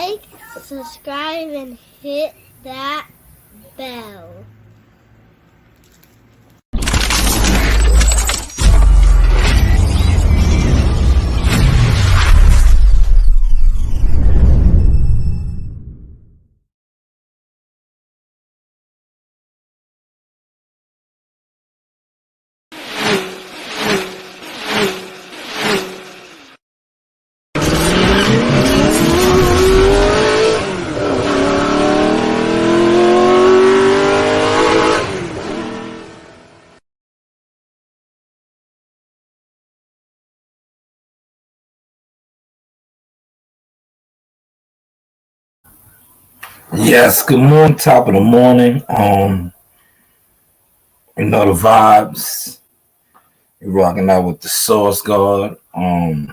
like, subscribe, and hit that bell. Yes, good morning, top of the morning. You know the vibes. You're rocking out with the Source Guard. I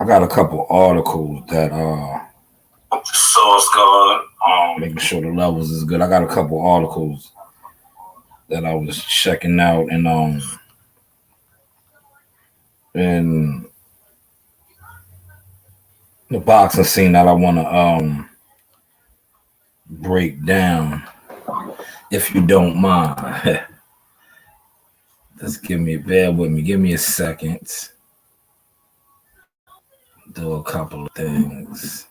got a couple articles that the Source Guard. Making sure the levels is good. I got a couple articles that I was checking out in the boxing scene that I wanna break down, if you don't mind. Just bear with me. Give me a second. Do a couple of things.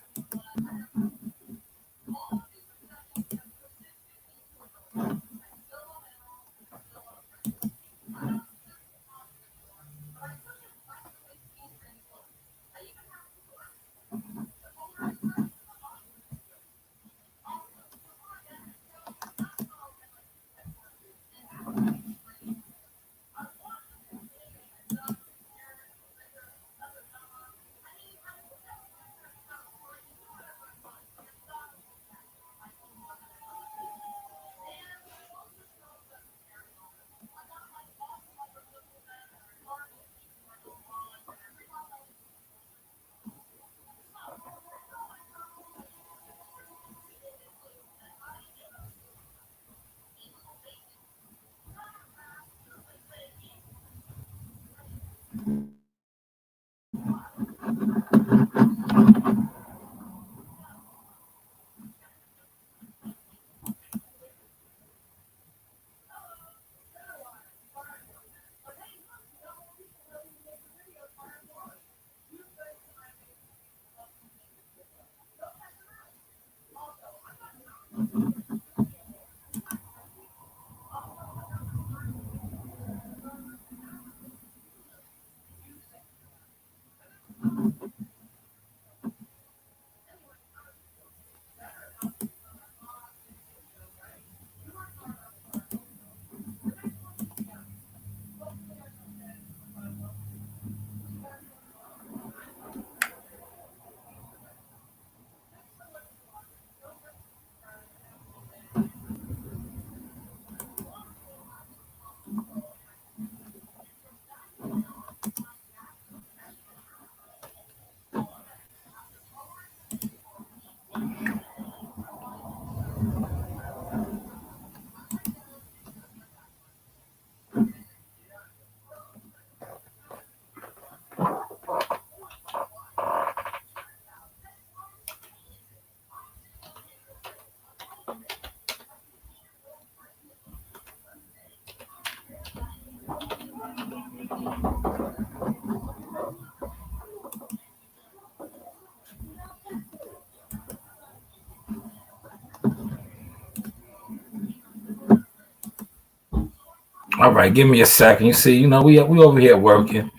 All right, give me a second. You see, we over here working.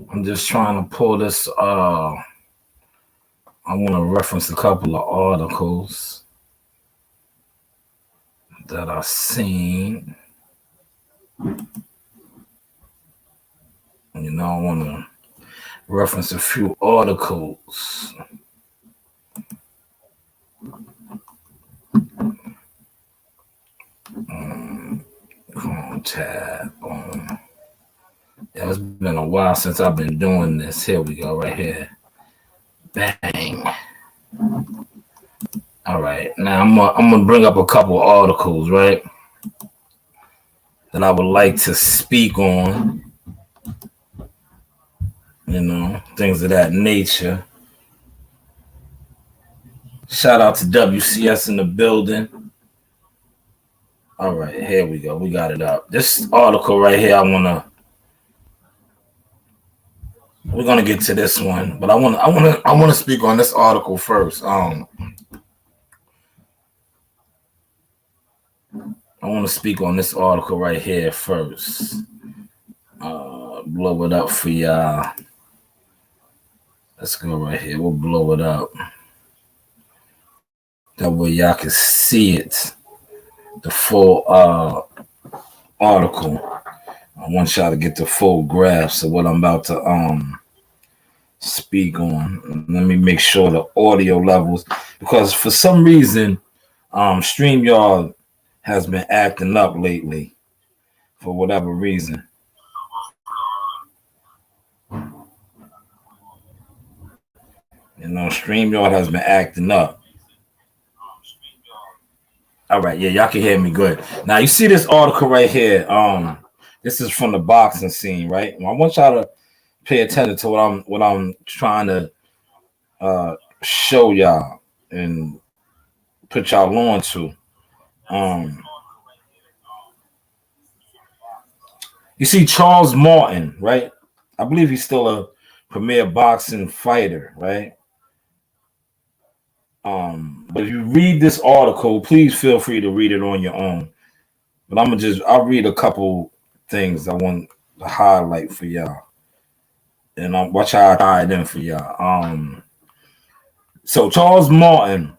I'm just trying to pull this. I want to reference a couple of articles that I've seen. I want to reference a few articles. Tab on. Yeah, it's been a while since I've been doing this. Here we go, right here. Bang. All right, now I'm gonna bring up a couple articles, right, that I would like to speak on. Things of that nature. Shout out to WCS in the building. All right, here we go. We got it up. This article right here, we're gonna get to this one, but I wanna speak on this article first. I want to speak on this article right here first. Blow it up for y'all. Let's go right here. We'll blow it up. That way y'all can see it. The full article. I want y'all to get the full grasp of what I'm about to speak on. Let me make sure the audio levels, because for some reason StreamYard has been acting up lately for whatever reason. You know, StreamYard has been acting up. All right, yeah, y'all can hear me good. Now you see this article right here. This is from the boxing scene, right? I want y'all to pay attention to what I'm trying to show y'all and put y'all on to. You see Charles Martin, right? I believe he's still a premier boxing fighter, right? But if you read this article, please feel free to read it on your own. But I'll read a couple things I want to highlight for y'all. And watch how I tie it in for y'all. So Charles Martin,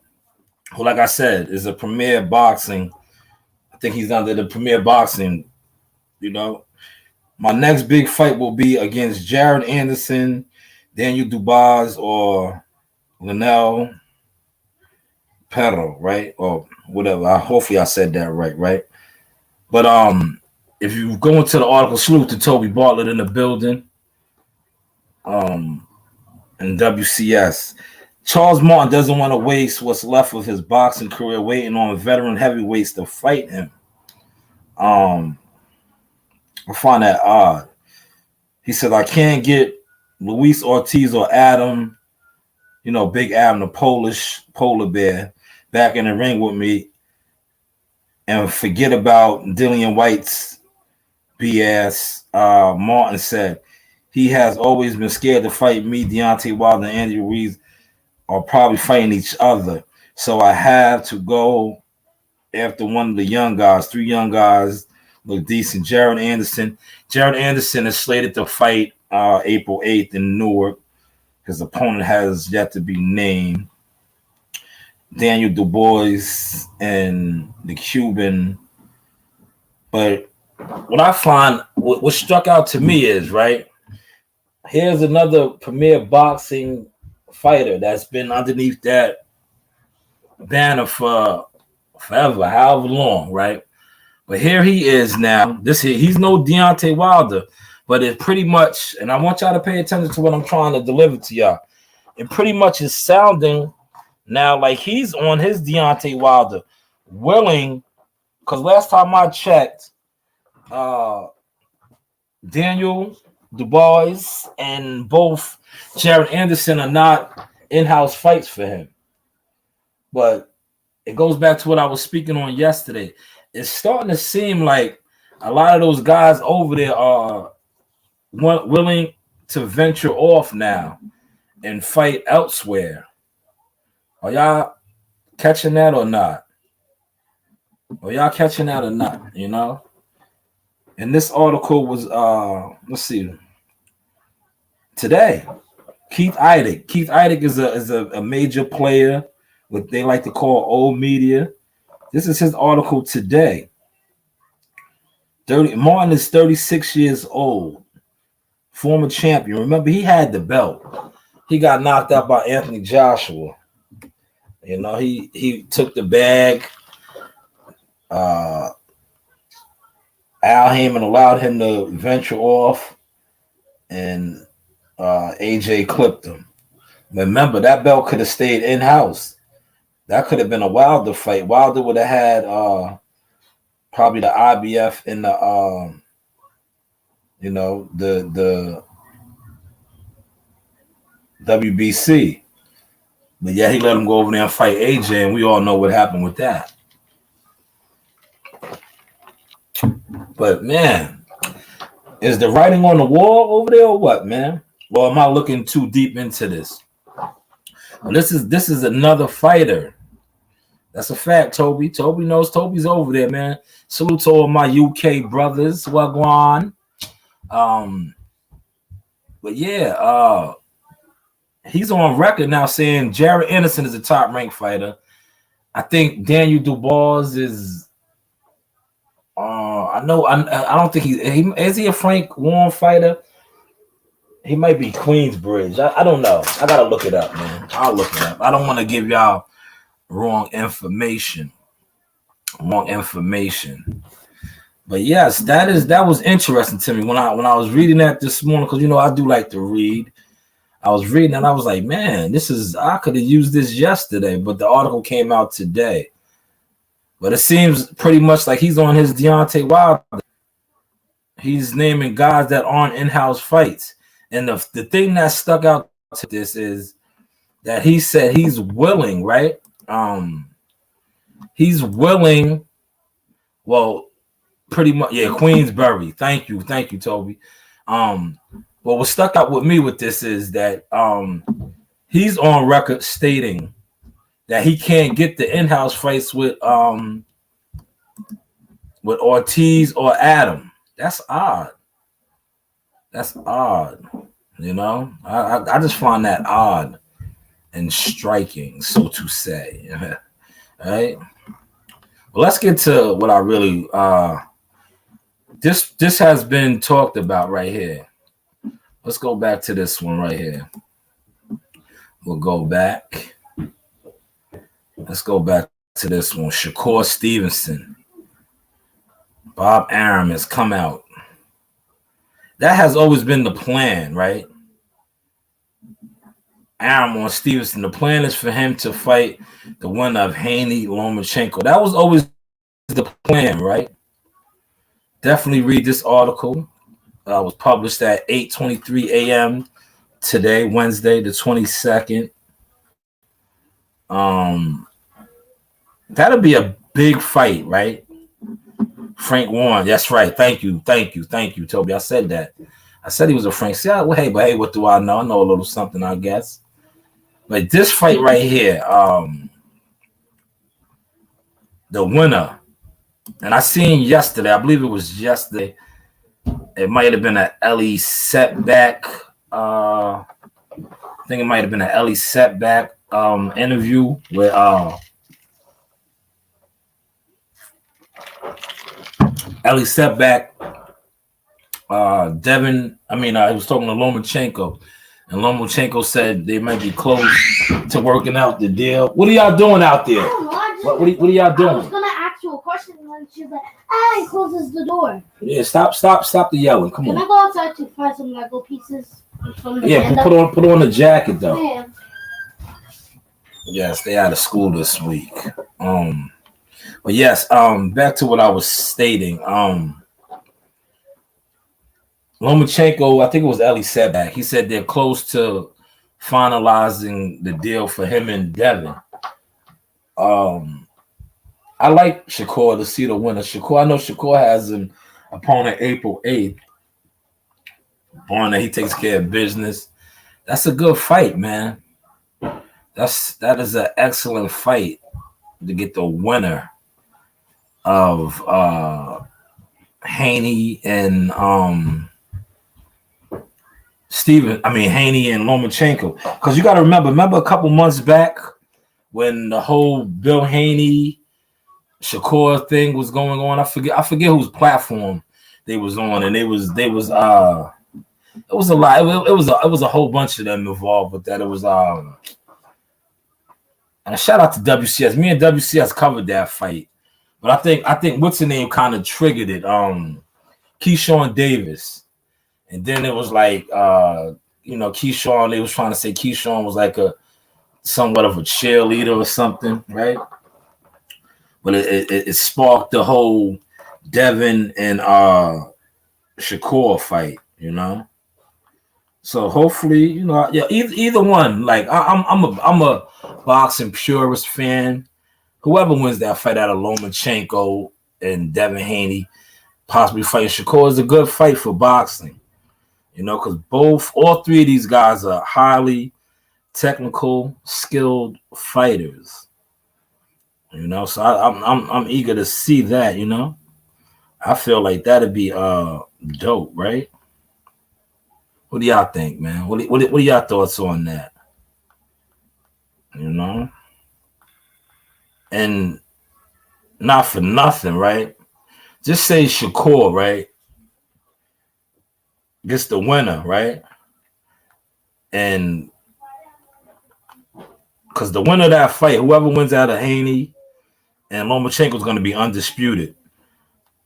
who, like I said, is a premier boxing. I think he's under the premier boxing, you know. My next big fight will be against Jared Anderson, Daniel Dubois, or Linnell Pero, right? Or whatever. Hopefully I said that right? But if you go into the article, salute to Toby Bartlett in the building. And WCS. Charles Martin doesn't want to waste what's left of his boxing career waiting on veteran heavyweights to fight him. I find that odd. He said, I can't get Luis Ortiz or Adam, Big Adam, the Polish polar bear, back in the ring with me and forget about Dillian White's BS. Martin said, he has always been scared to fight me. Deontay Wilder and Andy Ruiz are probably fighting each other. So I have to go after one of the young guys. 3 young guys look decent. Jared Anderson. Jared Anderson is slated to fight April 8th in Newark. His opponent has yet to be named. Daniel Dubois and the Cuban. But what I find, what struck out to me is, right, here's another premier boxing fighter that's been underneath that banner for forever, however long, right? But here he is now. He's no Deontay Wilder, but it pretty much, and I want y'all to pay attention to what I'm trying to deliver to y'all. It pretty much is sounding now like he's on his Deontay Wilder, willing, because last time I checked, Daniel Dubois and both Jared Anderson are not in-house fights for him. But it goes back to what I was speaking on yesterday. It's starting to seem like a lot of those guys over there are willing to venture off now and fight elsewhere. Are y'all catching that or not? And this article was, let's see, today. Keith Idec. Keith Idec is a major player, what they like to call old media. This is his article today. Martin is 36 years old, former champion. Remember, he had the belt. He got knocked out by Anthony Joshua. He took the bag. Al Heyman allowed him to venture off, and AJ clipped him. Remember, that belt could have stayed in-house. That could have been a Wilder fight. Wilder would have had probably the IBF and the WBC. But yeah, he let him go over there and fight AJ, and we all know what happened with that. But man, is the writing on the wall over there or what, man? Well, am I looking too deep into this? Well, this is another fighter. That's a fact, Toby. Toby knows Toby's over there, man. Salute to all my UK brothers. Wagwan. But yeah, he's on record now saying Jared Anderson is a top ranked fighter. I think Daniel Dubois is. I don't think he is he a Frank Warren fighter. He might be Queensbridge. I don't know. I gotta look it up, man. I'll look it up. I don't want to give y'all wrong information. But yes, that was interesting to me when I was reading that this morning, because I do like to read. I was reading and I was like, man, I could have used this yesterday, but the article came out today. But it seems pretty much like he's on his Deontay Wilder. He's naming guys that aren't in-house fights. And the thing that stuck out to this is that he said he's willing, right? He's willing. Well, pretty much, yeah, Queensbury. Thank you, Toby. What stuck out with me with this is that he's on record stating that he can't get the in-house fights with Ortiz or Adam. That's odd. I just find that odd and striking, so to say. All right. Well, let's get to what I really this has been talked about right here. Let's go back to this one right here. We'll go back. Let's go back to this one. Shakur Stevenson. Bob Arum has come out. That has always been the plan, right? Arum on Stevenson. The plan is for him to fight the winner of Haney Lomachenko. That was always the plan, right? Definitely read this article. It was published at 8:23 a.m. today, Wednesday, the 22nd. That'll be a big fight, right? Frank Warren. That's right. Thank you, Toby. I said that. I said he was a Frank. See, hey, what do I know? I know a little something, I guess. But this fight right here, the winner, and I seen yesterday, I believe it was yesterday, it might have been an Ellie setback. I think it might have been an Ellie setback interview with Ellie setback. Devin, he was talking to Lomachenko, and Lomachenko said they might be close to working out the deal. What are y'all doing out there? What are y'all doing? I was gonna ask you a question, and she's like, and closes the door. Yeah, stop the yelling. Come on. Can I go outside to find some Lego pieces? Yeah, put on the jacket though. Yeah. Yes, they out of school this week. But yes, back to what I was stating. Lomachenko, I think it was Ellie Setback. He said they're close to finalizing the deal for him and Devin. I like Shakur to see the winner. I know Shakur has an opponent April 8th. Born that he takes care of business. That's a good fight, man. That is an excellent fight to get the winner of Haney and Haney and Lomachenko. Because you got to remember a couple months back when the whole Bill Haney Shakur thing was going on. I forget whose platform they was on, and it was a lot. It was a whole bunch of them involved with that. It was and a shout out to WCS. Me and WCS covered that fight. But I think what's the name kind of triggered it. Keyshawn Davis. And then it was like Keyshawn, they was trying to say Keyshawn was like a somewhat of a cheerleader or something, right? But it sparked the whole Devin and Shakur fight, So hopefully, yeah, either one. Like I'm a boxing purist fan. Whoever wins that fight out of Lomachenko and Devin Haney, possibly fighting Shakur, is a good fight for boxing. Because all three of these guys are highly technical, skilled fighters. So I'm eager to see that. I feel like that'd be dope, right? What do y'all think, man? What are y'all thoughts on that? And not for nothing, right? Just say Shakur, right? Gets the winner, right? And because the winner of that fight, whoever wins out of Haney and Lomachenko is going to be undisputed.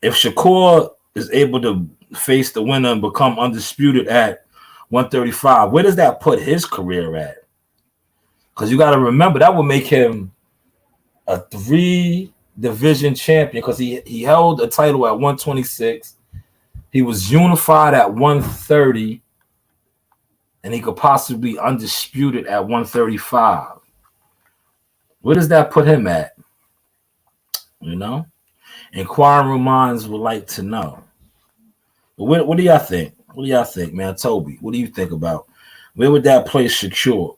If Shakur is able to face the winner and become undisputed at 135, where does that put his career at? Because you got to remember, that would make him a 3-division champion, because he held a title at 126. He was unified at 130, and he could possibly be undisputed at 135. Where does that put him at? Inquiring minds would like to know. But what do y'all think? What do y'all think, man? Toby, what do you think about? Where would that place Shakur?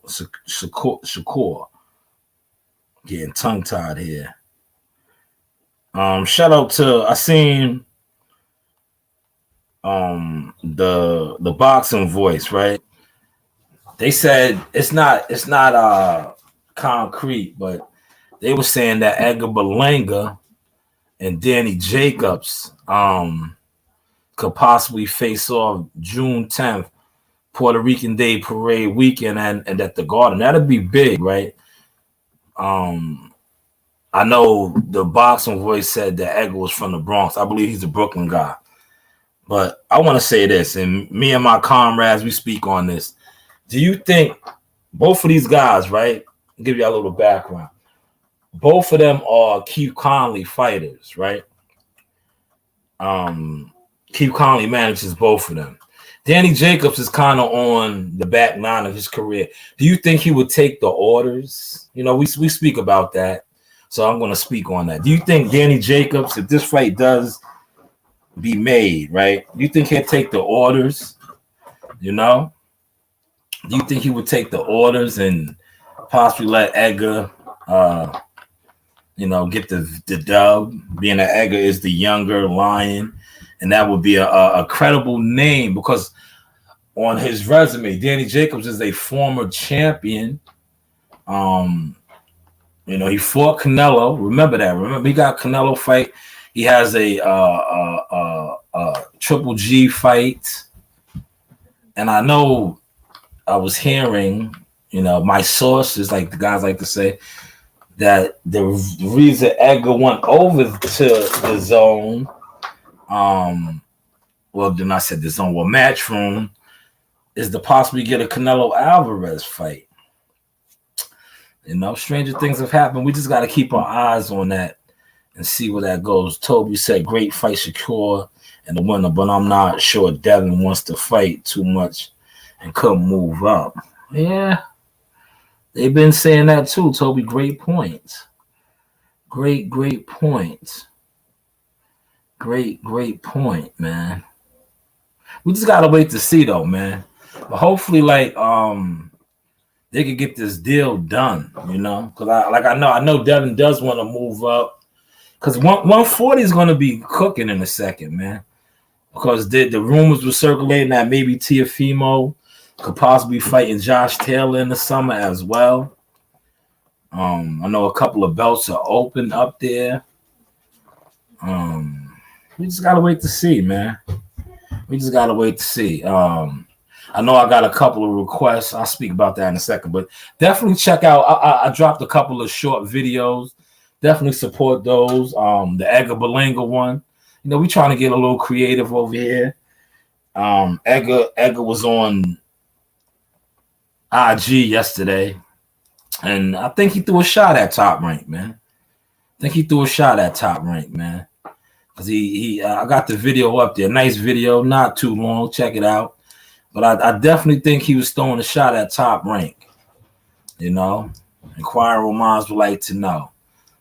Getting tongue-tied here. Shout out to, I seen the boxing voice, right? They said it's not concrete, but they were saying that Edgar Berlanga and Danny Jacobs could possibly face off June 10th, Puerto Rican Day Parade weekend, and at the Garden. That'd be big, right? I know the boxing voice said that Edgar was from the Bronx. I believe he's a Brooklyn guy. But I want to say this, and me and my comrades, we speak on this. Do you think both of these guys, right? I'll give you a little background. Both of them are Keith Conley fighters, right? Keith Conley manages both of them. Danny Jacobs is kind of on the back nine of his career. Do you think he would take the orders? We speak about that, so I'm going to speak on that. Do you think Danny Jacobs, if this fight does be made, right, do you think he'll take the orders? Do you think he would take the orders and possibly let Edgar, get the dub, being that Edgar is the younger lion? And that would be a credible name, because on his resume, Danny Jacobs is a former champion. He fought Canelo. Remember that. Remember, he got Canelo fight. He has a Triple G fight. And I know I was hearing, my sources, like the guys like to say, that the reason Edgar went over to the zone, then I said the zone, Matchroom, is to possibly get a Canelo Alvarez fight. Stranger things have happened. We just got to keep our eyes on that and see where that goes. Toby said, great fight, Shakur and the winner, but I'm not sure Devin wants to fight too much and couldn't move up. Yeah, they've been saying that too, Toby. Great point. Great point. Great point, man. We just gotta wait to see, though, man. But hopefully, they could get this deal done, because I know Devin does want to move up, because 140 is going to be cooking in a second, man. Because the rumors were circulating that maybe Teofimo could possibly be fighting Josh Taylor in the summer as well. I know a couple of belts are open up there. We just gotta wait to see, man. We just gotta wait to see. I know I got a couple of requests. I'll speak about that in a second, but definitely check out. I dropped a couple of short videos. Definitely support those. The Edgar Berlanga one. We trying to get a little creative over here. Edgar was on IG yesterday, and I think he threw a shot at Top Rank, man. Because I got the video up there. Nice video, not too long. Check it out. But I definitely think he was throwing a shot at Top Rank. You know, inquiring minds would like to know.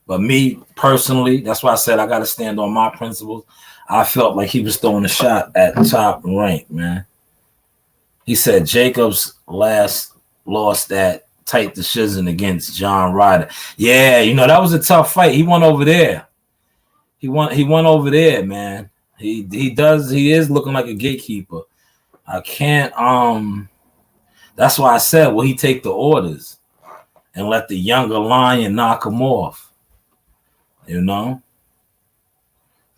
But me personally, that's why I said I got to stand on my principles. I felt like he was throwing a shot at Top Rank, man. He said Jacobs last lost that tight decision against John Ryder. Yeah, you know, that was a tough fight. He won over there. He won over there, man. He is looking like a gatekeeper. I can't that's why I said, will he take the orders and let the younger lion knock him off? You know?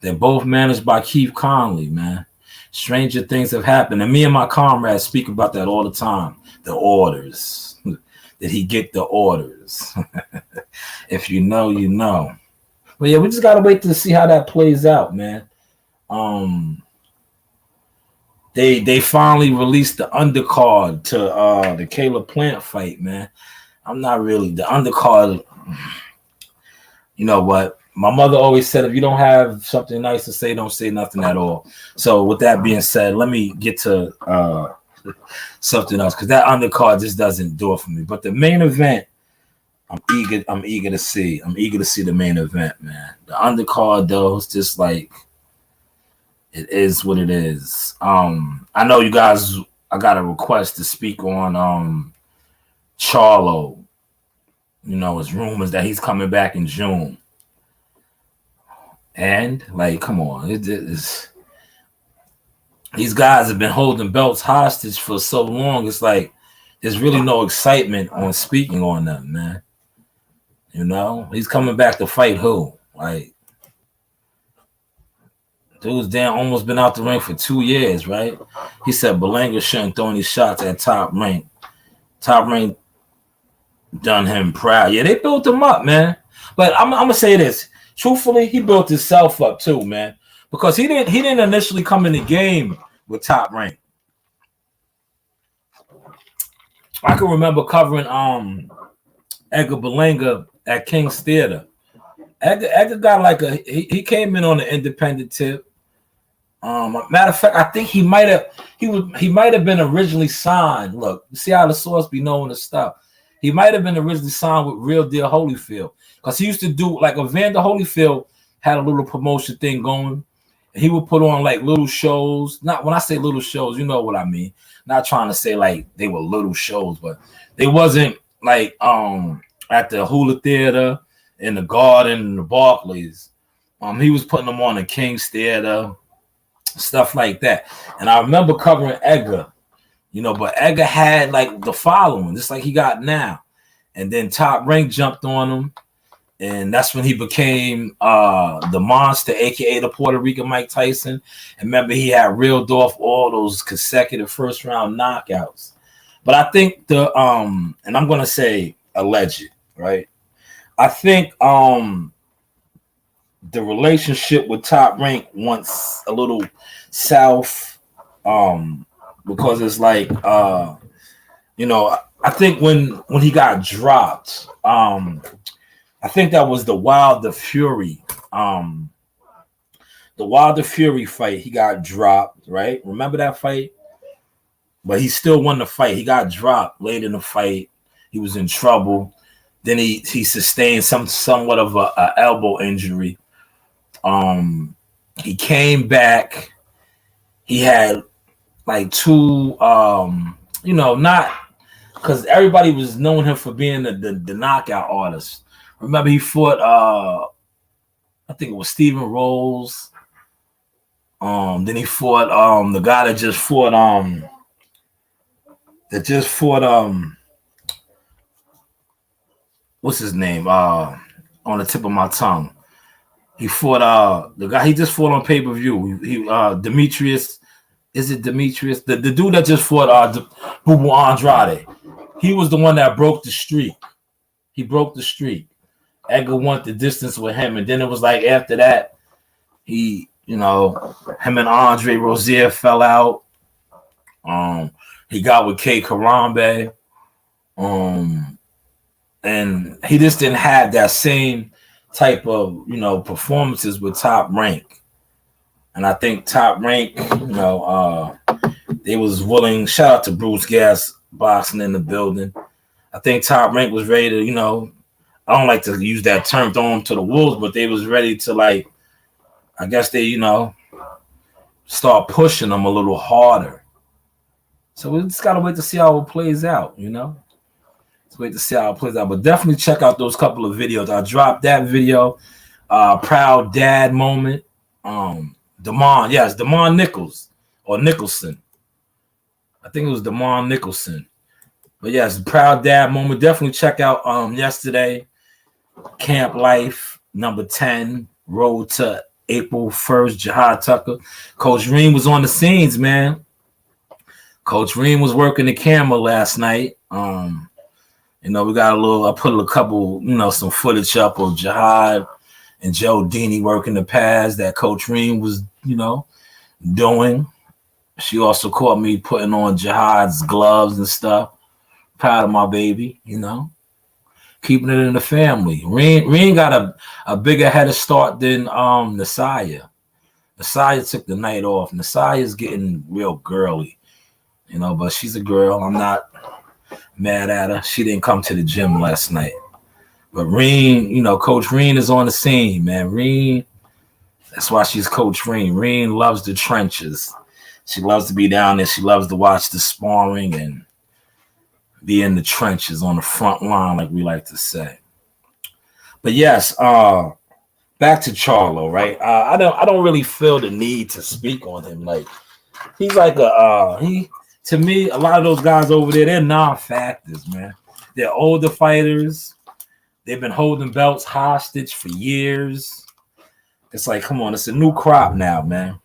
They're both managed by Keith Conley, man. Stranger things have happened. And me and my comrades speak about that all the time. The orders. Did he get the orders? If you know, you know. But yeah, we just gotta wait to see how that plays out, man. They finally released the undercard to the Caleb Plant fight, man. I'm not really the undercard. You know what? My mother always said, if you don't have something nice to say, don't say nothing at all. So with that being said, let me get to something else, because that undercard just doesn't do it for me. But the main event, I'm eager to see. I'm eager to see the main event, man. The undercard, though, is just like, it is what it is. I know you guys, I got a request to speak on Charlo. You know, it's rumors that he's coming back in June. And, like, come on. These guys have been holding belts hostage for so long. It's like there's really no excitement on speaking on them, man. You know? He's coming back to fight who? Like, dude's damn almost been out the ring for 2 years, right? He said Berlanga shouldn't throw any shots at Top Rank. Top Rank done him proud. Yeah, they built him up, man. But I'm gonna say this. Truthfully, he built himself up too, man. Because he didn't initially come in the game with Top Rank. I can remember covering Edgar Berlanga at King's Theater. Edgar got like he came in on the independent tip. Matter of fact, I think he might have been originally signed. Look, you see how the source be knowing the stuff. He might have been originally signed with Real Deal Holyfield, because he used to do, like, Evander Holyfield had a little promotion thing going. He would put on like little shows. Not when I say little shows, you know what I mean. Not trying to say like they were little shows, but they wasn't like at the Hula Theater, in the Garden, and the Barclays. He was putting them on the King's Theater, stuff like that. And I remember covering Edgar, you know, but Edgar had like the following, just like he got now. And then Top Rank jumped on him, and that's when he became the monster, aka the Puerto Rican Mike Tyson. And remember, he had reeled off all those consecutive first round knockouts. But I think and I'm gonna say alleged, right? I think the relationship with Top Rank wants a little south, because it's like you know, I think when he got dropped, I think that was the Wilder Fury fight. He got dropped, right? Remember that fight? But he still won the fight. He got dropped late in the fight. He was in trouble. Then he sustained somewhat of a elbow injury. He came back. He had like two, you know, not because everybody was knowing him for being the knockout artist. Remember, he fought I think it was Steven Rolls. Then he fought the guy that just fought what's his name? On the tip of my tongue. He fought the guy he just fought on pay-per-view. He Demetrius. Is it Demetrius? The dude that just fought Bubu Andrade. He was the one that broke the streak. He broke the streak. Edgar went the distance with him, and then it was like after that, he, you know, him and Andre Rozier fell out. He got with K Karambe. And he just didn't have that same type of, you know, performances with Top Rank. And I think Top Rank, you know, they was willing. Shout out to Bruce Gas Boxing in the building. I think Top Rank was ready to, I don't like to use that term, throw them to the wolves, but they was ready to, like, I guess they, start pushing them a little harder. So we just gotta wait to see how it plays out, Let's wait to see how it plays out. But definitely check out those couple of videos. I dropped that video, Proud Dad moment. Damon Nichols or Nicholson. I think it was Damon Nicholson. But yes, Proud Dad moment. Definitely check out yesterday, Camp Life number 10, road to April 1st, Jihad Tucker. Coach Reem was on the scenes, man. Coach Reem was working the camera last night. We got I put a couple, some footage up of Jihad and Joe Dini working the pads that Coach Reem was, doing. She also caught me putting on Jihad's gloves and stuff. Proud of my baby, keeping it in the family. Reem got a bigger head of start than Nasaya. Nasaya took the night off. Nasaya's getting real girly, but she's a girl. I'm not mad at her. She didn't come to the gym last night. But Reem, Coach Reem is on the scene, man. Reem, that's why she's Coach Reem. Reem loves the trenches. She loves to be down there. She loves to watch the sparring and be in the trenches on the front line, like we like to say. But yes, back to Charlo, right? I don't really feel the need to speak on him. Like, he's like to me, a lot of those guys over there, they're non-factors, man. They're older fighters. They've been holding belts hostage for years. It's like, come on, it's a new crop now, man.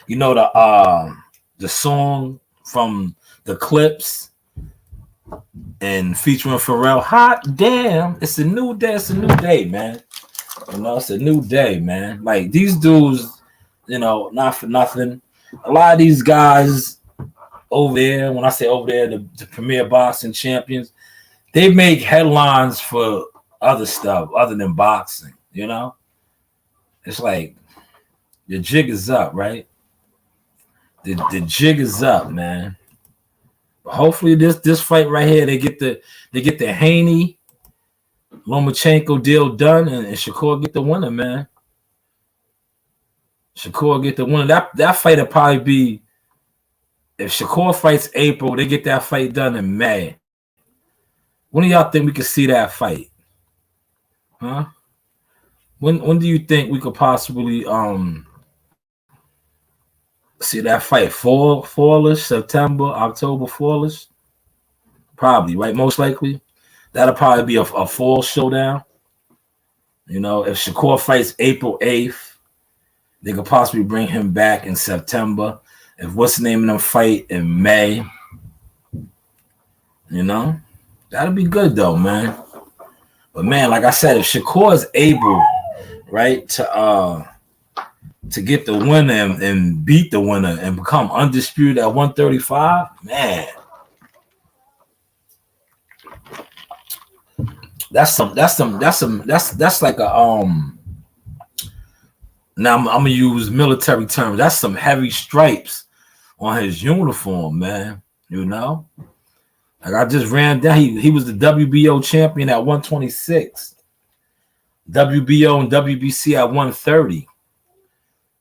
The song from the Clips and featuring Pharrell, Hot Damn, it's a new day, man. It's a new day, man. Like, these dudes, not for nothing. A lot of these guys over there, when I say over there, the premier boxing champions, they make headlines for other stuff other than boxing, It's like the jig is up, right? The jig is up, man. But hopefully this fight right here, they get the Haney Lomachenko deal done, and Shakur get the winner, man. Shakur get the winner. That fight will probably be, if Shakur fights April, they get that fight done in May. When do y'all think we could see that fight? Huh? When do you think we could possibly see that fight? Fallish, September, October, fallish? Probably, right? Most likely. That'll probably be a fall showdown. If Shakur fights April 8th, they could possibly bring him back in September. If what's the name of them fight in May, that'll be good though, man. But man, like I said, if Shakur is able, right, to get the winner and beat the winner and become undisputed at 135, man, that's like a now I'm gonna use military terms. That's some heavy stripes on his uniform, man. Like, I just ran down. He was the WBO champion at 126, WBO and WBC at 130,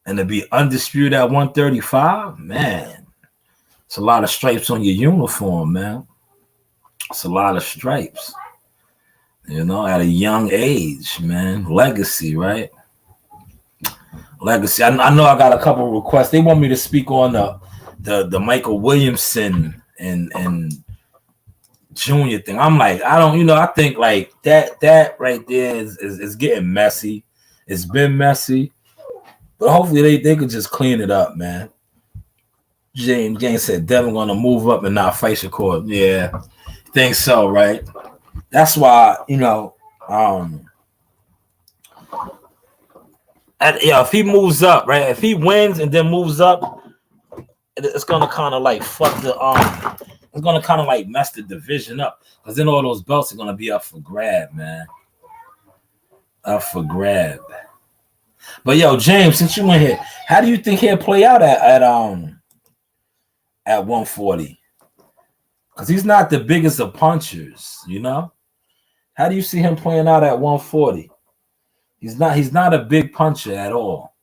and to be undisputed at 135, man, it's a lot of stripes on your uniform, man. It's a lot of stripes, at a young age, man. Legacy, right? Legacy. I know I got a couple of requests. They want me to speak on the Michael Williamson and Junior thing. I'm like, I don't, I think like that right there is getting messy. It's been messy, but hopefully they could just clean it up, man. James said Devin gonna move up and not fight Shakur. Yeah, think so, right? That's why, if he moves up, right? If he wins and then moves up, it's gonna kind of like fuck the it's gonna kind of like mess the division up, because then all those belts are gonna be up for grab, man. Up for grab. But yo, James, since you went here, how do you think he'll play out at at 140? Because he's not the biggest of punchers, you know? How do you see him playing out at 140? He's not a big puncher at all.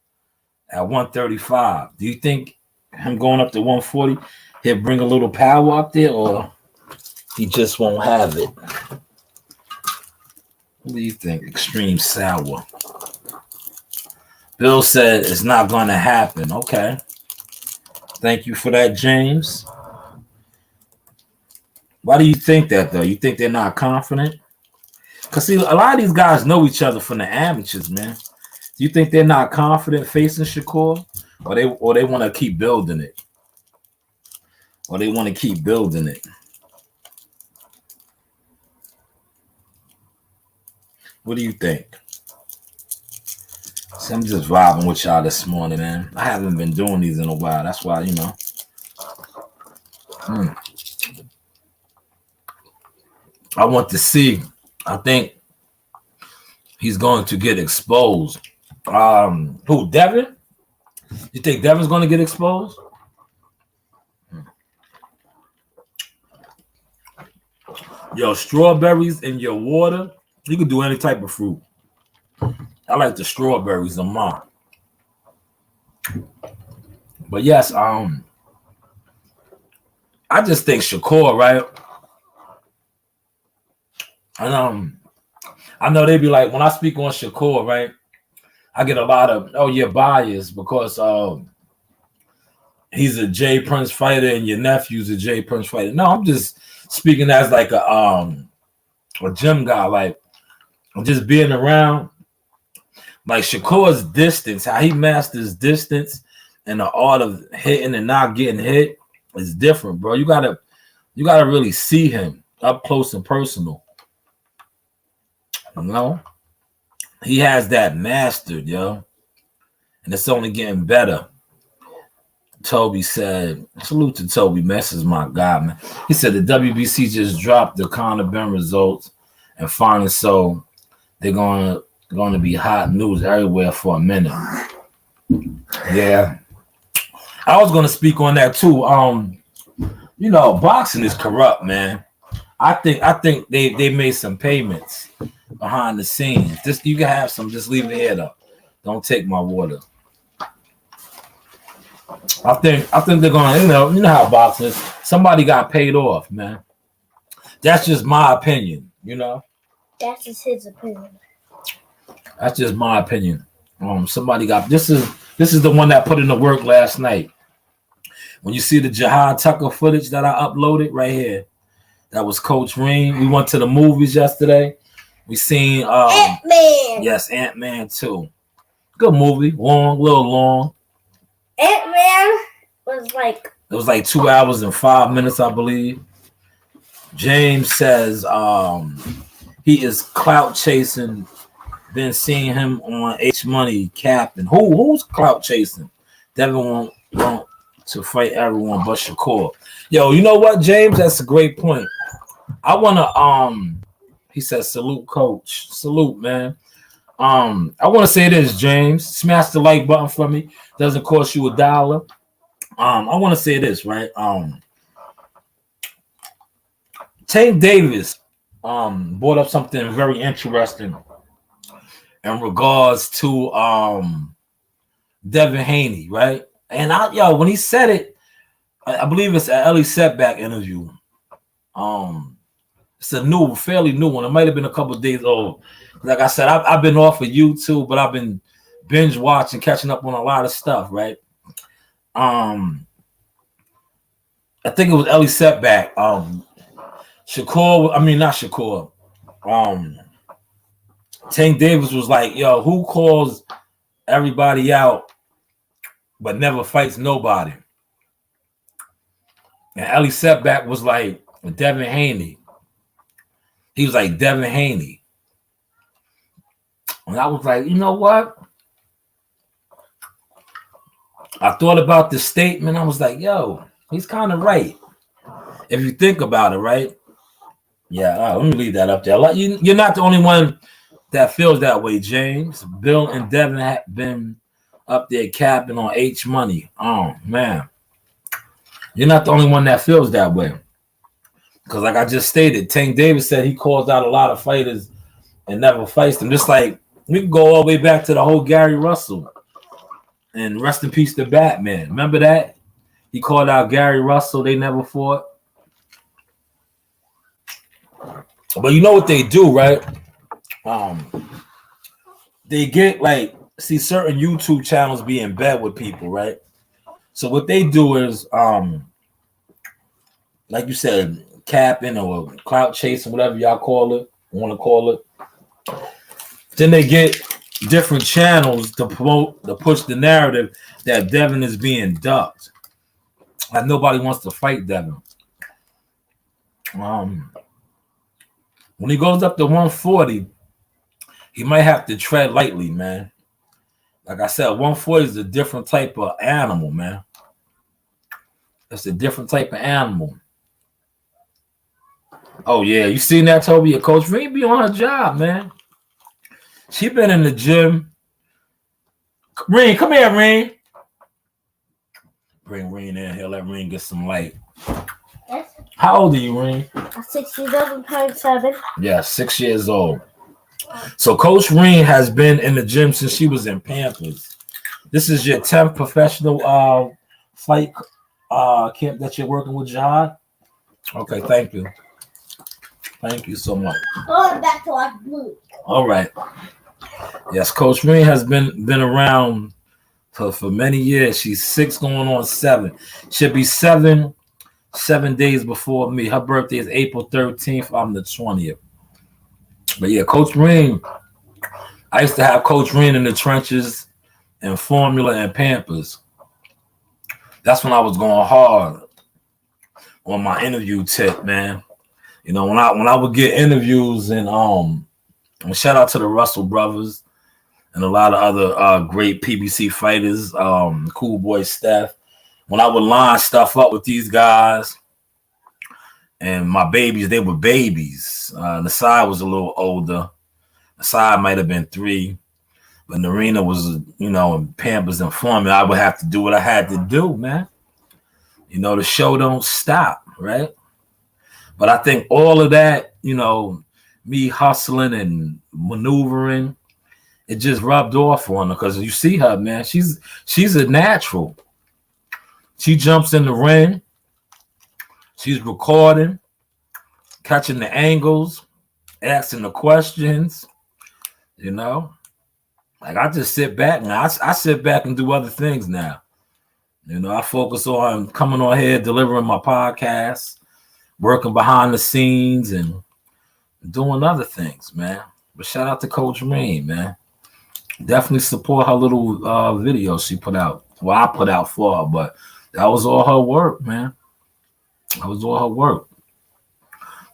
At 135. Do you think him going up to 140, he'll bring a little power up there, or he just won't have it? What do you think? Extreme Sour. Bill said it's not going to happen. Okay. Thank you for that, James. Why do you think that, though? You think they're not confident? Because, see, a lot of these guys know each other from the amateurs, man. Do you think they're not confident facing Shakur? Or they want to keep building it? Or they want to keep building it? What do you think? See, I'm just vibing with y'all this morning, man. I haven't been doing these in a while. That's why, you know. I want to see. I think he's going to get exposed. Who, Devin? You think Devin's going to get exposed? Yo, strawberries in your water. You can do any type of fruit. I like the strawberries in mine. But yes, I just think Shakur, right? And I know they be like, when I speak on Shakur, right? I get a lot of, oh, you're biased because he's a Jay Prince fighter and your nephew's a Jay Prince fighter. No, I'm just speaking as like a gym guy, like just being around. Like Shakur's distance, how he masters distance and the art of hitting and not getting hit is different, bro. You gotta really see him up close and personal. You know? He has that mastered, yo. And it's only getting better. Toby said, salute to Toby. Mess is my guy, man. He said the WBC just dropped the Conor Ben results and finally so they're going to be hot news everywhere for a minute. Yeah. I was going to speak on that too. You know, boxing is corrupt, man. I think they made some payments behind the scenes. Just you can have some, just leave it here though. Don't take my water. I think they're gonna, you know how boxing is. Somebody got paid off, man. That's just my opinion, you know. That's just his opinion. That's just my opinion. Somebody got this is the one that put in the work last night. When you see the Jihad Tucker footage that I uploaded right here, that was Coach Reem. We went to the movies yesterday. We seen Ant-Man. Yes, Ant-Man 2. Good movie. Long, little long. Ant-Man was like It was like 2 hours and 5 minutes, I believe. James says he is clout chasing. Been seeing him on H Money capping. Who's clout chasing? Devin want to fight everyone but Shakur. Yo, you know what, James? That's a great point. I wanna he says salute, coach. Salute, man. I want to say this, James. Smash the like button for me. Doesn't cost you $1. I want to say this, right? Tank Davis brought up something very interesting in regards to Devin Haney, right? And when he said it, I believe it's an Ellie Setback interview. It's a fairly new one. It might have been a couple of days old. Like I said, I've been off of YouTube, but I've been binge watching, catching up on a lot of stuff, right? I think it was Ellie Setback. Not Shakur. Tank Davis was like, yo, who calls everybody out but never fights nobody? And Ellie Setback was like, Devin Haney. He was like, Devin Haney. And I was like, you know what? I thought about this statement. I was like, yo, he's kind of right. If you think about it, right? Yeah, let me leave that up there. You're not the only one that feels that way, James. Bill and Devin have been up there capping on H Money. Oh, man. You're not the only one that feels that way. Because like I just stated, Tank Davis said he calls out a lot of fighters and never fights them. Just like we can go all the way back to the whole Gary Russell. And rest in peace to Batman. Remember that? He called out Gary Russell. They never fought. But you know what they do, right? They get like, see certain YouTube channels be in bed with people, right? So what they do is, like you said, capping or clout chasing, whatever y'all want to call it. Then they get different channels to push the narrative that Devin is being ducked. Like nobody wants to fight Devin. When he goes up to 140, he might have to tread lightly, man. Like I said, 140 is a different type of animal, man. It's a different type of animal. Oh, yeah. You seen that, Toby? Your Coach Reed be on her job, man. She been in the gym. Reen, come here, Reen. Bring Reen in here. Let Reen get some light. Yes. How old are you, Reen? I'm 67.7. Yeah, 6 years old. So Coach Reen has been in the gym since she was in Pampers. This is your 10th professional fight camp that you're working with Jihad? Okay, thank you. Thank you so much. Going back to our blue. All right. Yes, Coach Reen has been around for many years. She's 6 going on 7. She'll be 7 days before me. Her birthday is April 13th. I'm the 20th. But yeah, Coach Reen, I used to have Coach Reen in the trenches and Formula and Pampers. That's when I was going hard on my interview tip, man. You know, when I would get interviews and shout out to the Russell brothers and a lot of other great PBC fighters, Cool Boy Steph. When I would line stuff up with these guys and my babies, they were babies. Nasai was a little older. Nasai might have been 3. But Narina was, you know, Pampers and Formula. I would have to do what I had to do, man. You know, the show don't stop, right? But I think all of that, you know, me hustling and maneuvering, it just rubbed off on her because you see her, man. She's a natural. She jumps in the ring. She's recording, catching the angles, asking the questions, you know. Like I just sit back now. I sit back and do other things now. You know, I focus on coming on here, delivering my podcast, working behind the scenes and doing other things, man. But shout out to Coach Reen, man. Definitely support her little video she put out. Well, I put out for her, but that was all her work, man. That was all her work.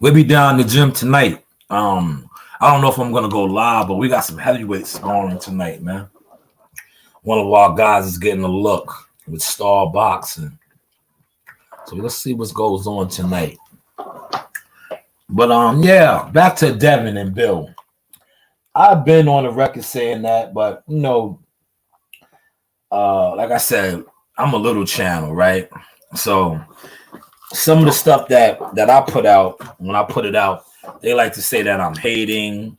We'll be down in the gym tonight. I don't know if I'm going to go live, but we got some heavyweights sparring tonight, man. One of our guys is getting a look with Star Boxing. So let's see what goes on tonight. But, yeah, back to Devin and Bill. I've been on the record saying that, but, you know, like I said, I'm a little channel, right? So some of the stuff that I put out, when I put it out, they like to say that I'm hating,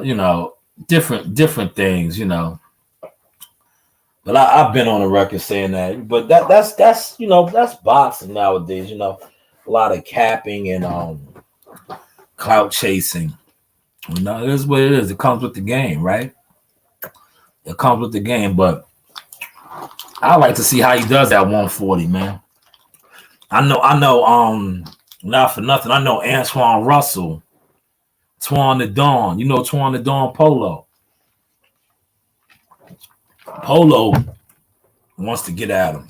you know, different things, you know. But I've been on the record saying that. But that's you know, that's boxing nowadays, you know. A lot of capping and clout chasing. You know, it is what it is. It comes with the game, right? It comes with the game, but I like to see how he does at 140, man. I know, not for nothing, I know Antoine Russell, Twan the Dawn. You know Twan the Dawn Polo. Polo wants to get at him.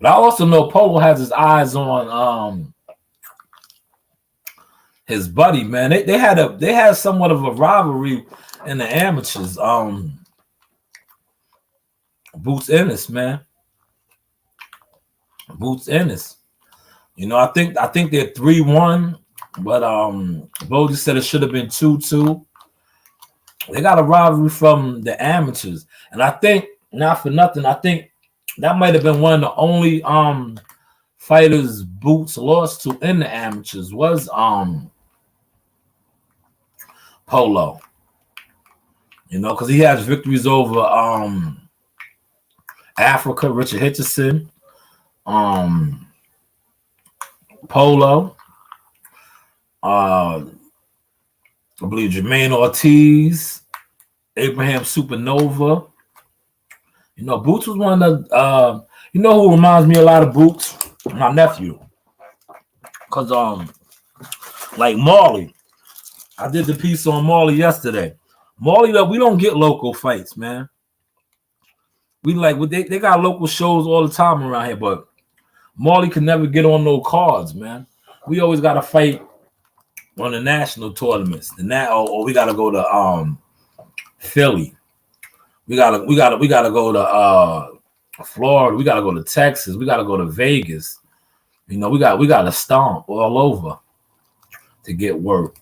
But I also know Polo has his eyes on his buddy, man. They had somewhat of a rivalry in the amateurs. Boots Ennis, man. Boots Ennis. You know, I think they're 3-1, but Bodie said it should have been 2-2. They got a rivalry from the amateurs. And I think not for nothing, I think that might have been one of the only fighters Boots lost to in the amateurs was Polo. You know, because he has victories over Africa, Richard Hitchison, Polo, I believe Jermaine Ortiz, Abraham Supernova. You know, Boots was one of the you know who reminds me a lot of Boots? My nephew. Cause like Marley. I did the piece on Marley yesterday. Marley, we don't get local fights, man. We like they got local shows all the time around here, but Marley can never get on no cards, man. We always gotta fight on the national tournaments. Or we gotta go to Philly. We gotta go to Florida. We gotta go to Texas. We gotta go to Vegas. You know, we gotta stomp all over to get work.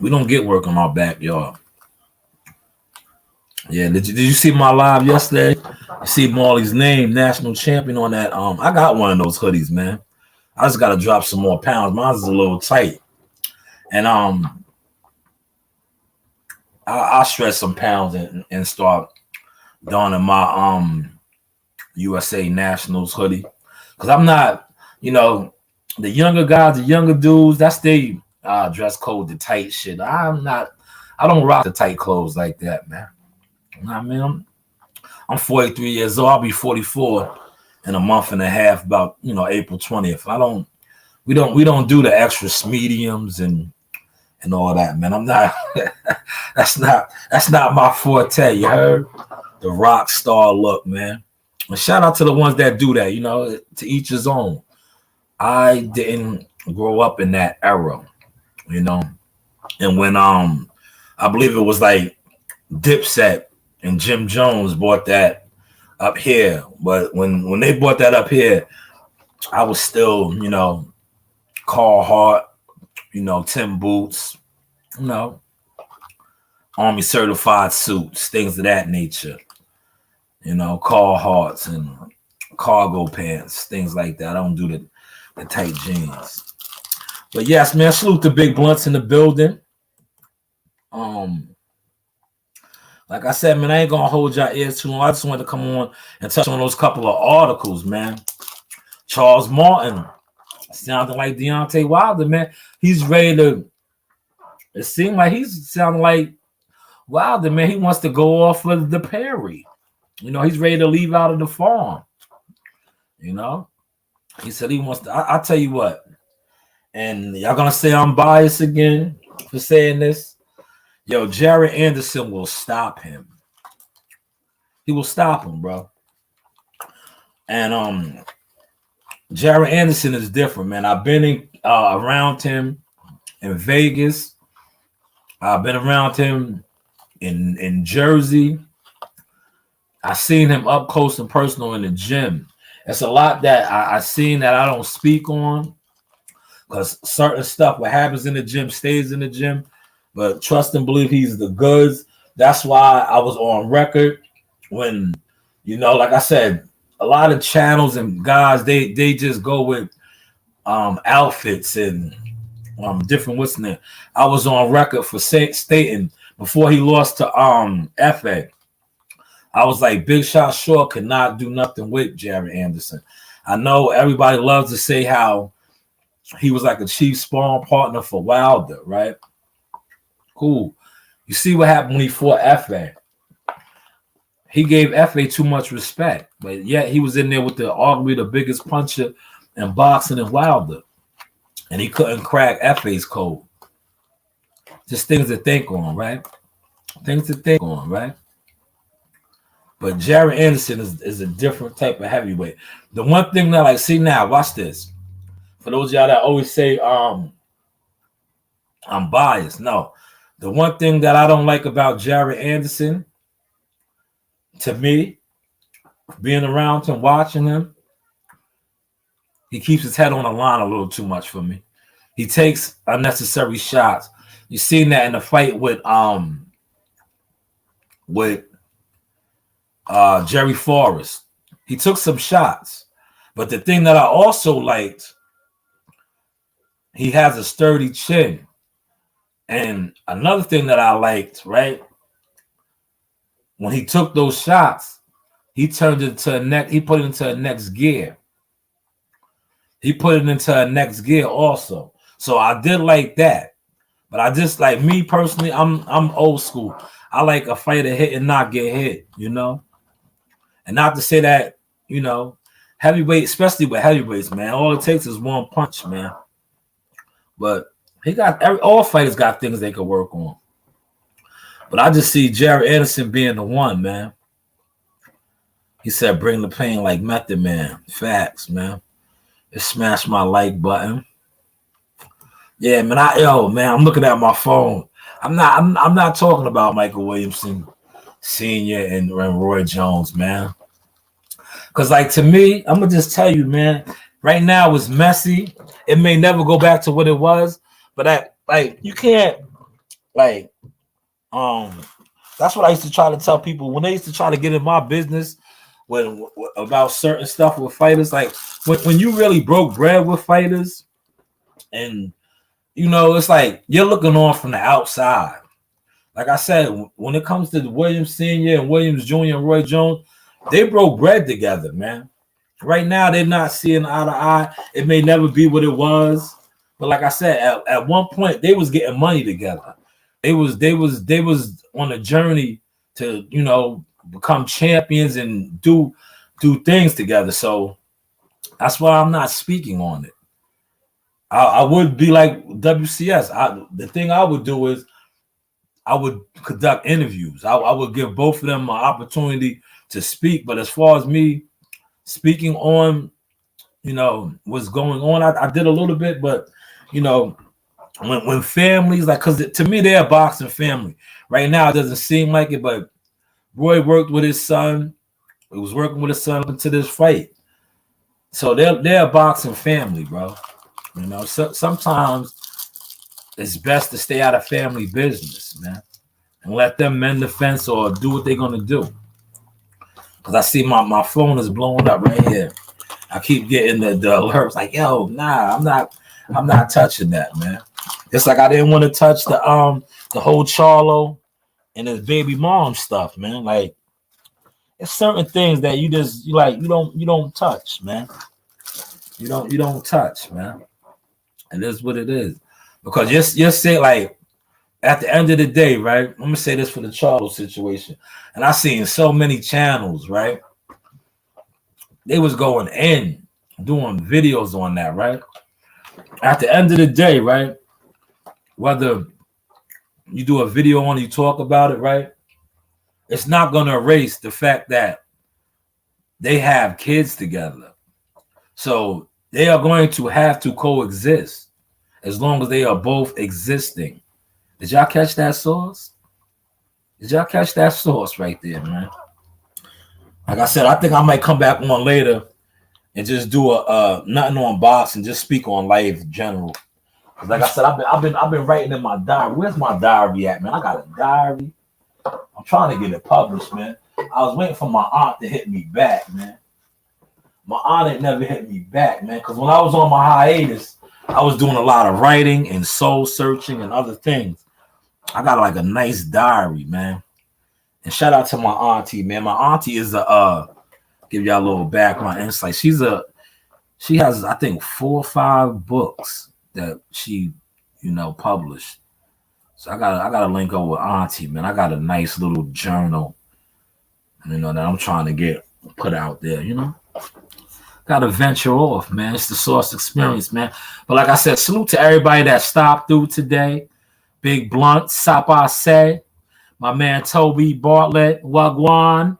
We don't get work in our backyard. Yeah, did you see my live yesterday? You see Marley's name, national champion on that. I got one of those hoodies, man. I just gotta drop some more pounds. Mine's a little tight. And I'll stretch some pounds and start donning my USA Nationals hoodie. Because I'm not, you know, the younger guys, the younger dudes, that's they dress code, the tight shit. I don't rock the tight clothes like that, man. You know what I mean? I'm 43 years old. I'll be 44 in a month and a half, about, you know, April 20th. We don't do the extra mediums and all that, man. I'm not that's not my forte, you heard? The rock star look, man. And shout out to the ones that do that, you know, to each his own. I didn't grow up in that era, you know. And when I believe it was like Dipset and Jim Jones bought that up here, but when they bought that up here, I was still, you know, Carhartt, you know, Tim Boots, you know, Army certified suits, things of that nature, you know, Carhartts and cargo pants, things like that. I don't do the tight jeans. But yes, man, salute to Big Blunts in the building. Like I said, man, I ain't gonna hold your ears too long. I just wanted to come on and touch on those couple of articles, man. Charles Martin sounding like Deontay Wilder, man. He's ready to. It seemed like he's sounding like Wilder, man. He wants to go off of the Perry. You know, he's ready to leave out of the farm. You know, he said he wants to. I'll tell you what, and y'all gonna say I'm biased again for saying this. Yo, Jared Anderson will stop him. He will stop him, bro. And Jared Anderson is different, man. I've been around him in Vegas. I've been around him in Jersey. I've seen him up close and personal in the gym. It's a lot that I've seen that I don't speak on because certain stuff, what happens in the gym stays in the gym. But trust and believe he's the goods. That's why I was on record when, you know, like I said, a lot of channels and guys, they just go with outfits and different what's in there. I was on record for stating before he lost to FA. I was like, Big Shot Shaw could not do nothing with Jared Anderson. I know everybody loves to say how he was like a chief sparring partner for Wilder, right? Cool. You see what happened when he fought FA. He gave FA too much respect, but yet he was in there with arguably the biggest puncher in boxing in Wilder, and he couldn't crack FA's code. Just things to think on, right? Things to think on, right? But Jared Anderson is a different type of heavyweight. The one thing that I see now, watch this. For those of y'all that always say I'm biased, no. The one thing that I don't like about Jared Anderson, to me, being around him, watching him, he keeps his head on the line a little too much for me. He takes unnecessary shots. You seen that in the fight with Jerry Forrest. He took some shots. But the thing that I also liked, he has a sturdy chin. And another thing that I liked, right? When he took those shots, he turned it to he put it into a next gear. He put it into a next gear also. So I did like that. But I just like me personally, I'm old school. I like a fighter hit and not get hit, you know? And not to say that, you know, heavyweight, especially with heavyweights, man, all it takes is one punch, man. But he got all fighters got things they could work on. But I just see Jared Anderson being the one, man. He said, bring the pain like Method Man. Facts, man. Just smash my like button. Yeah, man. I'm looking at my phone. I'm not talking about Michael Williamson Sr. and Roy Jones, man. Because, like, to me, I'm going to just tell you, man, right now it's messy. It may never go back to what it was, but you can't, like, that's what I used to try to tell people when they used to try to get in my business about certain stuff with fighters. Like, when you really broke bread with fighters, and, you know, it's like you're looking on from the outside. Like I said, when it comes to Williams Sr. and Williams Jr. and Roy Jones, they broke bread together, man. Right now, they're not seeing eye to eye. It may never be what it was, but like I said, at one point they was getting money together. They was on a journey to, you know, become champions and do things together. So that's why I'm not speaking on it. I would be like WCS. The thing I would do is I would conduct interviews. I would give both of them an opportunity to speak. But as far as me speaking on, you know, what's going on, I did a little bit. But, you know, when families, like, because to me, they're a boxing family. Right now, it doesn't seem like it, but Roy worked with his son. He was working with his son up into this fight. So they're a boxing family, bro. You know, sometimes it's best to stay out of family business, man, and let them mend the fence or do what they're gonna do. Because I see my phone is blowing up right here. I keep getting the alerts like, yo, nah, I'm not touching that, man. It's like I didn't want to touch the whole Charlo and his baby mom stuff, man. Like, it's certain things that you don't touch, man. You don't touch, man. And that's what it is. Because you say, like, at the end of the day, right? I'm gonna say this for the Charlo situation, and I seen so many channels, right? They was going in doing videos on that, right? At the end of the day, right? Whether you do a video on it, you talk about it, right? It's not gonna erase the fact that they have kids together. So they are going to have to coexist as long as they are both existing. Did y'all catch that sauce? Did y'all catch that sauce right there, man? Like I said, I think I might come back on later and just do a nothing on boxing, just speak on life in general. Like I said, I've been writing in my diary. Where's my diary at, man? I got a diary. I'm trying to get it published, man. I was waiting for my aunt to hit me back, man. My aunt had never hit me back, man. Because when I was on my hiatus, I was doing a lot of writing and soul searching and other things. I got like a nice diary, man. And shout out to my auntie, man. My auntie is give y'all a little background insight. She has, I think, 4 or 5 books that she, you know, published. So I gotta link up with auntie, man. I got a nice little journal, you know, that I'm trying to get put out there, you know. Gotta venture off, man. It's the Source Experience, man. But like I said, salute to everybody that stopped through today. Big Blunt, Sapase, my man Toby Bartlett, Wagwan,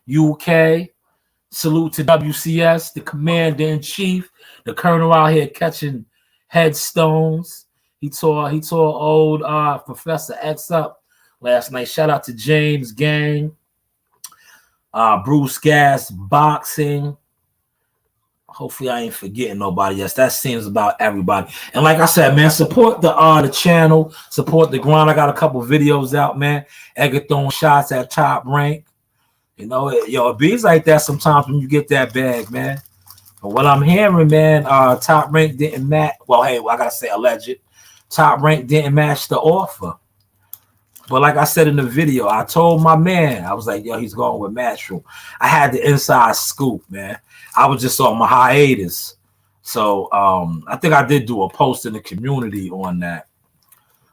UK. Salute to WCS, the commander-in-chief, the colonel out here catching headstones. He tore old Professor X up last night. Shout out to James Gang, Bruce Gas Boxing. Hopefully I ain't forgetting nobody else. That seems about everybody. And like I said, man, support the channel, support the grind. I got a couple videos out, man. Eggerthon shots at Top Rank. You know, it bees like that sometimes when you get that bag, man. But what I'm hearing, man, Top Rank didn't match. Well, hey, I gotta say alleged. Top Rank didn't match the offer. But like I said in the video, I told my man, I was like, yo, he's going with Matchroom. I had the inside scoop, man. I was just on my hiatus. So I think I did do a post in the community on that.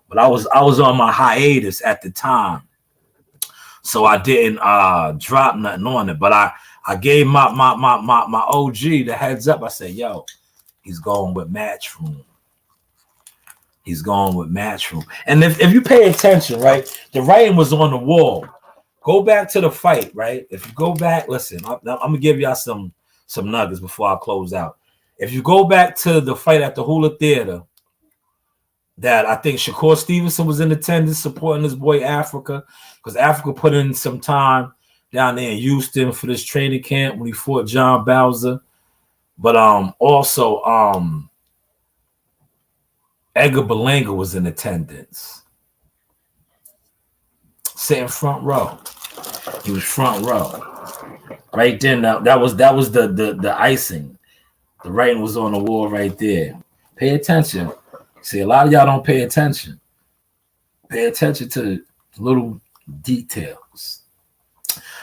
But I was on my hiatus at the time. So I didn't drop nothing on it. But I gave my OG the heads up. I said, yo, he's going with Matchroom. He's going with Matchroom. And if you pay attention, right, the writing was on the wall. Go back to the fight, right? If you go back, listen, I'm gonna give y'all some nuggets before I close out. If you go back to the fight at the Hula Theater, that I think Shakur Stevenson was in attendance supporting his boy Africa, because Africa put in some time down there in Houston for this training camp when he fought John Bowser. But also Edgar Berlanga was in attendance, sitting front row. He was front row. Right then, that was the icing. The writing was on the wall right there. Pay attention. See, a lot of y'all don't pay attention. Pay attention to little details.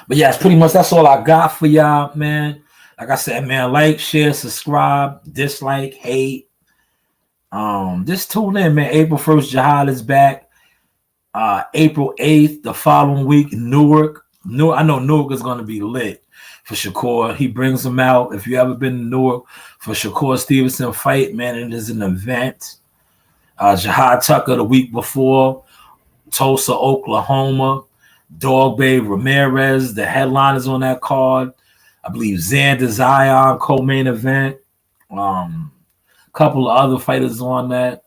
But yeah, pretty much that's all I got for y'all, man. Like I said, man, like, share, subscribe, dislike, hate. Just tune in, man. April 1st, Jihad is back. April 8th, the following week, Newark. I know Newark is going to be lit for Shakur. He brings them out. If you ever been to Newark for Shakur Stevenson fight, man, it is an event. Jihad Tucker the week before, Tulsa, Oklahoma. Dog Bay Ramirez, the headliners on that card. I believe Xander Zion, co-main event. Couple of other fighters on that.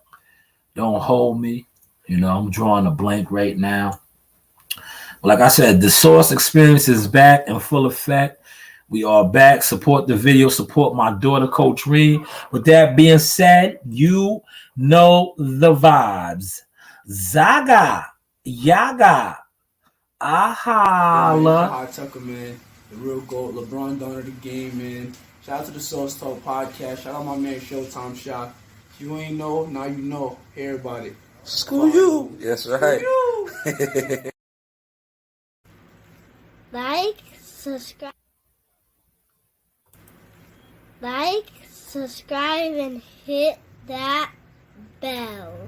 Don't hold me. You know, I'm drawing a blank right now. Like I said, the Source Experience is back in full effect. We are back. Support the video. Support my daughter, Coach Reed. With that being said, you know the vibes. Zaga. Yaga. Ahala. Jihad Tucker, man. The real GOAT. LeBron Donner the game, man. Shout out to the Source Talk podcast. Shout out my man Showtime Shot. If you ain't know, now you know. Hear about it. Screw you. That's right. Like, subscribe. Like, subscribe, and hit that bell.